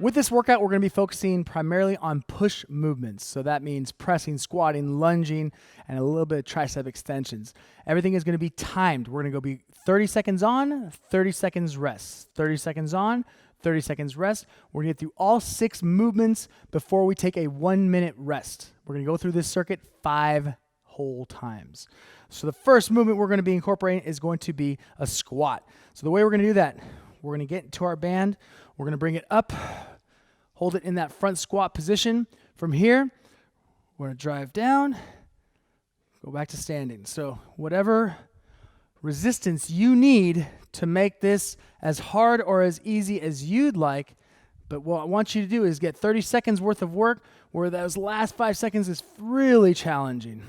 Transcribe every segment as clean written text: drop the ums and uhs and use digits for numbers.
With this workout, we're going to be focusing primarily on push movements. So that means pressing, squatting, lunging, and a little bit of tricep extensions. Everything is going to be timed. We're going to go be 30 seconds on, 30 seconds rest, 30 seconds on, 30 seconds rest. We're going to get through all 6 movements before we take a 1-minute rest. We're going to go through this circuit 5 whole times. So the first movement we're going to be incorporating is going to be a squat. So the way we're going to do that, we're going to get into our band. We're going to bring it up, hold it in that front squat position. From here, we're going to drive down, go back to standing. So whatever resistance you need to make this as hard or as easy as you'd like, but what I want you to do is get 30 seconds worth of work where those last 5 seconds is really challenging.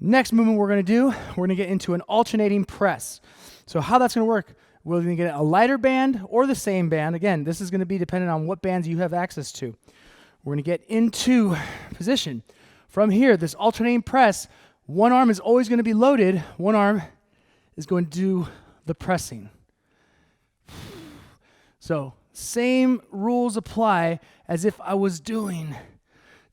Next movement we're going to do, we're going to get into an alternating press. So how that's going to work, we're going to get a lighter band or the same band. Again, this is going to be dependent on what bands you have access to. We're going to get into position. From here, this alternating press, one arm is always going to be loaded. One arm is going to do the pressing. So same rules apply as if I was doing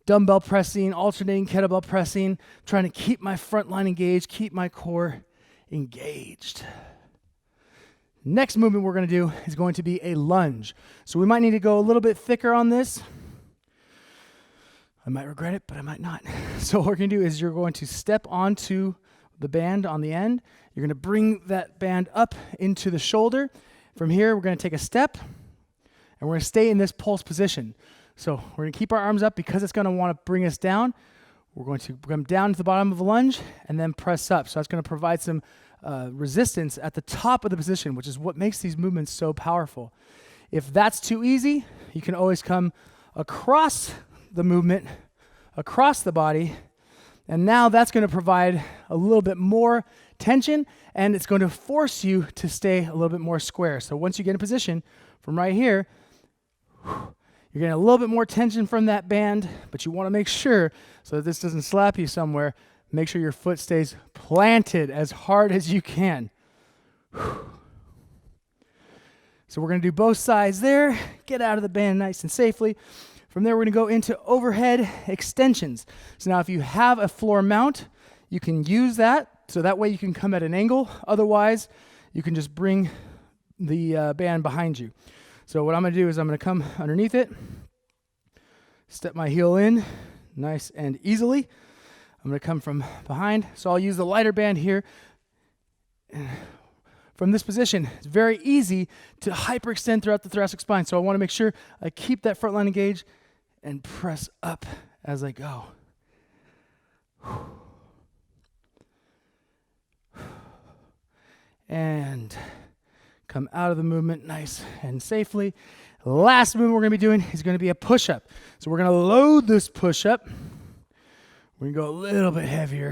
dumbbell pressing, alternating kettlebell pressing, trying to keep my front line engaged, keep my core engaged. Next movement we're going to do is going to be a lunge. So we might need to go a little bit thicker on this. I might regret it, but I might not. So what we're going to do is you're going to step onto the band on the end. You're going to bring that band up into the shoulder. From here, we're going to take a step, and we're going to stay in this pulse position. So we're going to keep our arms up because it's going to want to bring us down. We're going to come down to the bottom of the lunge and then press up. So that's going to provide some resistance at the top of the position, which is what makes these movements so powerful. If that's too easy, you can always come across the movement, across the body, and now that's going to provide a little bit more tension, and it's going to force you to stay a little bit more square. So once you get in position from right here, you're getting a little bit more tension from that band, but you want to make sure, so that this doesn't slap you somewhere, make sure your foot stays planted as hard as you can. So we're going to do both sides there. Get out of the band nice and safely. From there, we're going to go into overhead extensions. So now if you have a floor mount, you can use that. So that way you can come at an angle. Otherwise, you can just bring the band behind you. So what I'm going to do is I'm going to come underneath it, step my heel in nice and easily. I'm going to come from behind. So I'll use the lighter band here. From this position, it's very easy to hyperextend throughout the thoracic spine. So I want to make sure I keep that front line engaged and press up as I go. And come out of the movement nice and safely. Last movement we're going to be doing is going to be a push-up. So we're going to load this push-up. We're going to go a little bit heavier.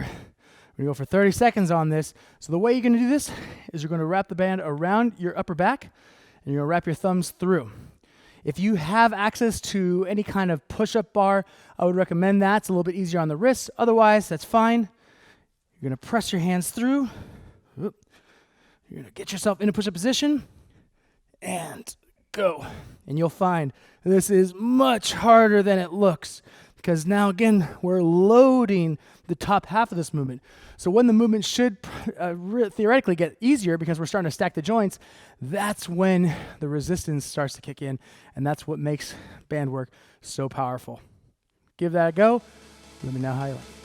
We're going to go for 30 seconds on this. So the way you're going to do this is you're going to wrap the band around your upper back, and you're going to wrap your thumbs through. If you have access to any kind of push-up bar, I would recommend that. It's a little bit easier on the wrists. Otherwise, that's fine. You're going to press your hands through. You're going to get yourself in a push-up position, and go. And you'll find this is much harder than it looks, because now, again, we're loading the top half of this movement. So when the movement should theoretically get easier because we're starting to stack the joints, that's when the resistance starts to kick in, and that's what makes band work so powerful. Give that a go. Let me know how you like it.